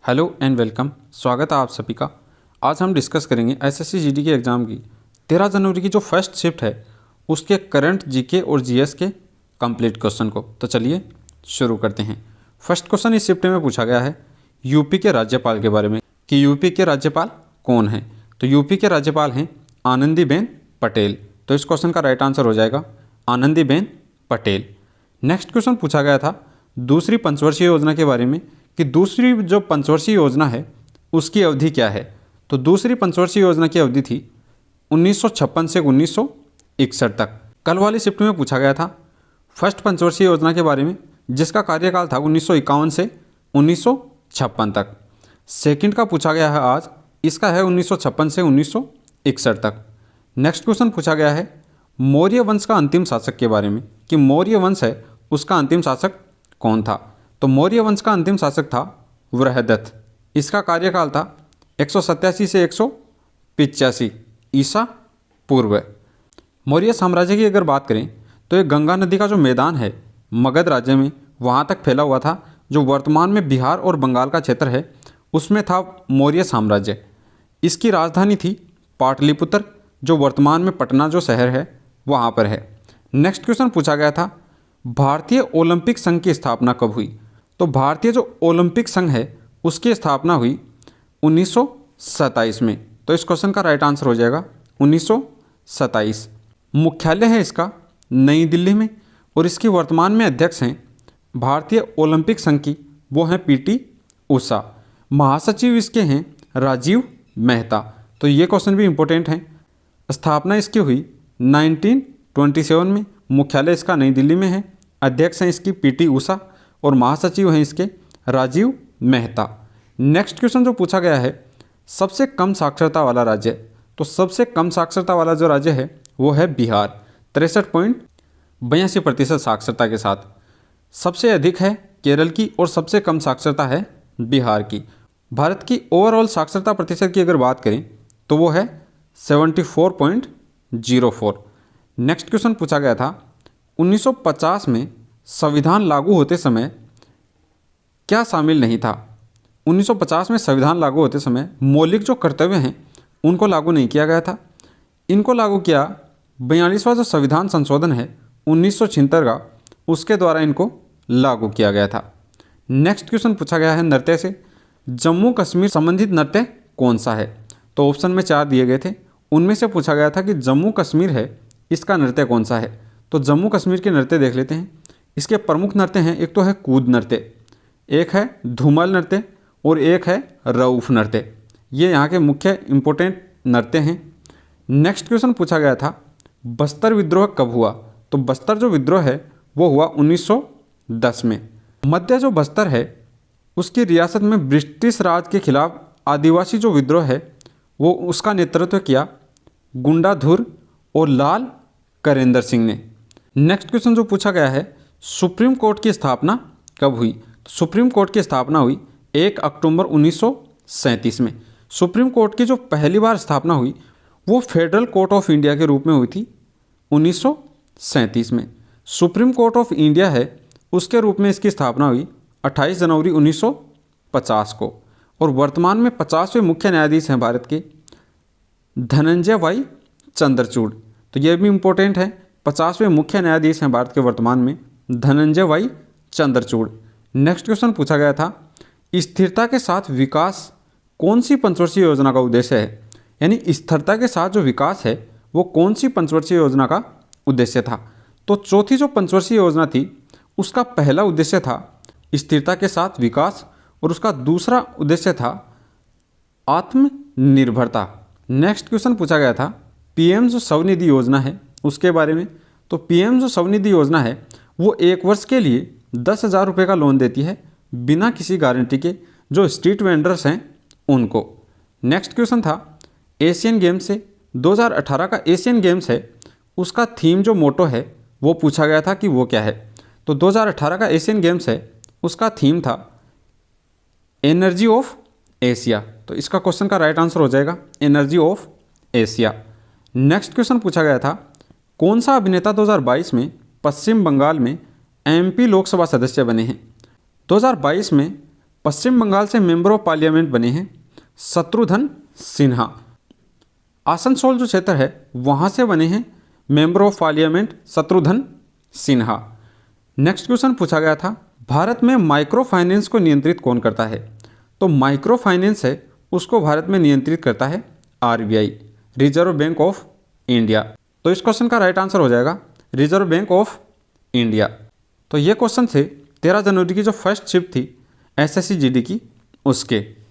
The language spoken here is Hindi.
Hello and welcome. स्वागत है आप सभी का। आज हम डिस्कस करेंगे एसएससी जीडी के एग्ज़ाम की 13 जनवरी की जो फर्स्ट शिफ्ट है उसके करंट जीके और जीएस के कंप्लीट क्वेश्चन को। तो चलिए शुरू करते हैं। फर्स्ट क्वेश्चन इस शिफ्ट में पूछा गया है यूपी के राज्यपाल के बारे में कि यूपी के राज्यपाल कौन हैं। तो यूपी के राज्यपाल हैं आनंदीबेन पटेल। तो इस क्वेश्चन का राइट आंसर हो जाएगा आनंदीबेन पटेल। नेक्स्ट क्वेश्चन पूछा गया था दूसरी पंचवर्षीय योजना के बारे में कि दूसरी जो पंचवर्षीय योजना है उसकी अवधि क्या है। तो दूसरी पंचवर्षीय योजना की अवधि थी 1956 से 1961 तक। कल वाली शिफ्ट में पूछा गया था फर्स्ट पंचवर्षीय योजना के बारे में जिसका कार्यकाल था 1951 से 1956 तक। सेकंड का पूछा गया है आज, इसका है 1956 से 1961 तक। नेक्स्ट क्वेश्चन पूछा गया है मौर्य वंश का अंतिम शासक के बारे में कि मौर्य वंश है उसका अंतिम शासक कौन था। तो मौर्य वंश का अंतिम शासक था वृहदत्त। इसका कार्यकाल था 187 से 185 ईसा पूर्व। मौर्य साम्राज्य की अगर बात करें तो ये गंगा नदी का जो मैदान है मगध राज्य में वहाँ तक फैला हुआ था। जो वर्तमान में बिहार और बंगाल का क्षेत्र है उसमें था मौर्य साम्राज्य। इसकी राजधानी थी पाटलिपुत्र जो वर्तमान में पटना जो शहर है वहाँ पर है। नेक्स्ट क्वेश्चन पूछा गया था भारतीय ओलंपिक संघ की स्थापना कब हुई। तो भारतीय जो ओलंपिक संघ है उसकी स्थापना हुई 1927 में। तो इस क्वेश्चन का राइट आंसर हो जाएगा 1927। मुख्यालय है इसका नई दिल्ली में और इसकी वर्तमान में अध्यक्ष हैं भारतीय ओलंपिक संघ की वो हैं पीटी उषा। महासचिव इसके हैं राजीव मेहता। तो ये क्वेश्चन भी इम्पोर्टेंट है। स्थापना इसकी हुई 1927 में। मुख्यालय इसका नई दिल्ली में है। अध्यक्ष हैं इसकी पीटी उषा और महासचिव हैं इसके राजीव मेहता। नेक्स्ट क्वेश्चन जो पूछा गया है सबसे कम साक्षरता वाला राज्य। तो सबसे कम साक्षरता वाला जो राज्य है वो है बिहार 63.82% साक्षरता के साथ। सबसे अधिक है केरल की और सबसे कम साक्षरता है बिहार की। भारत की ओवरऑल साक्षरता प्रतिशत की अगर बात करें तो वो है 74.04। नेक्स्ट क्वेश्चन पूछा गया था 1950 में संविधान लागू होते समय क्या शामिल नहीं था। 1950 में संविधान लागू होते समय मौलिक जो कर्तव्य हैं उनको लागू नहीं किया गया था। इनको लागू किया 42वां जो संविधान संशोधन है 1976 का उसके द्वारा इनको लागू किया गया था। नेक्स्ट क्वेश्चन पूछा गया है नृत्य से जम्मू कश्मीर संबंधित नृत्य कौन सा है। तो ऑप्शन में 4 दिए गए थे उनमें से पूछा गया था कि जम्मू कश्मीर है इसका नृत्य कौन सा है। तो जम्मू कश्मीर के नृत्य देख लेते हैं। इसके प्रमुख नृत्य हैं, एक तो है कूद नृत्य, एक है धूमल नृत्य और एक है रऊफ नृत्य। ये यहाँ के मुख्य इंपॉर्टेंट नृत्य हैं। नेक्स्ट क्वेश्चन पूछा गया था बस्तर विद्रोह कब हुआ। तो बस्तर जो विद्रोह है वो हुआ 1910 में। मध्य जो बस्तर है उसकी रियासत में ब्रिटिश राज के खिलाफ आदिवासी जो विद्रोह है वो उसका नेतृत्व किया गुंडाधुर और लाल करेंद्र सिंह ने। नेक्स्ट क्वेश्चन जो पूछा गया है सुप्रीम कोर्ट की स्थापना कब हुई। तो सुप्रीम कोर्ट की स्थापना हुई 1 अक्टूबर 1937 में। सुप्रीम कोर्ट की जो पहली बार स्थापना हुई वो फेडरल कोर्ट ऑफ इंडिया के रूप में हुई थी 1937 में। सुप्रीम कोर्ट ऑफ इंडिया है उसके रूप में इसकी स्थापना हुई 28 जनवरी 1950 को। और वर्तमान में 50वें मुख्य न्यायाधीश हैं भारत के धनंजय वाई चंद्रचूड़। तो ये भी इम्पोर्टेंट है। 50वें मुख्य न्यायाधीश हैं भारत के वर्तमान में Dhananjaya Y Chandrachud. Next question पूछा गया था स्थिरता के साथ विकास कौन सी पंचवर्षीय योजना का उद्देश्य है। यानी स्थिरता के साथ जो विकास है वो कौन सी पंचवर्षीय योजना का उद्देश्य था। तो चौथी जो पंचवर्षीय योजना थी उसका पहला उद्देश्य था स्थिरता के साथ विकास और उसका दूसरा उद्देश्य था आत्मनिर्भरता। नेक्स्ट क्वेश्चन पूछा गया था पीएम जो स्वनिधि योजना है उसके बारे में। तो पीएम जो स्वनिधि योजना है वो 1 वर्ष के लिए 10,000 रुपये का लोन देती है बिना किसी गारंटी के जो स्ट्रीट वेंडर्स हैं उनको। नेक्स्ट क्वेश्चन था एशियन गेम्स से 2018 का एशियन गेम्स है उसका थीम जो मोटो है वो पूछा गया था कि वो क्या है। तो 2018 का एशियन गेम्स है उसका थीम था एनर्जी ऑफ एशिया। तो इसका क्वेश्चन का राइट आंसर हो जाएगा energy of Asia. Next question पूछा गया था कौन सा अभिनेता 2022 में पश्चिम बंगाल में एमपी लोकसभा सदस्य बने हैं। 2022 में पश्चिम बंगाल से मेंबर ऑफ पार्लियामेंट बने हैं शत्रुघ्न सिन्हा। आसनसोल जो क्षेत्र है वहाँ से बने हैं member of parliament Shatrughan Sinha. Next question पूछा गया था, भारत में माइक्रो फाइनेंस को नियंत्रित कौन करता है? तो माइक्रो फाइनेंस है उसको भारत में नियंत्रित करता है RBI, reserve bank of India. तो इस क्वेश्चन का राइट आंसर हो जाएगा रिजर्व बैंक ऑफ इंडिया। तो ये क्वेश्चन थे 13 जनवरी की जो फर्स्ट शिफ्ट थी SSC GD की उसके।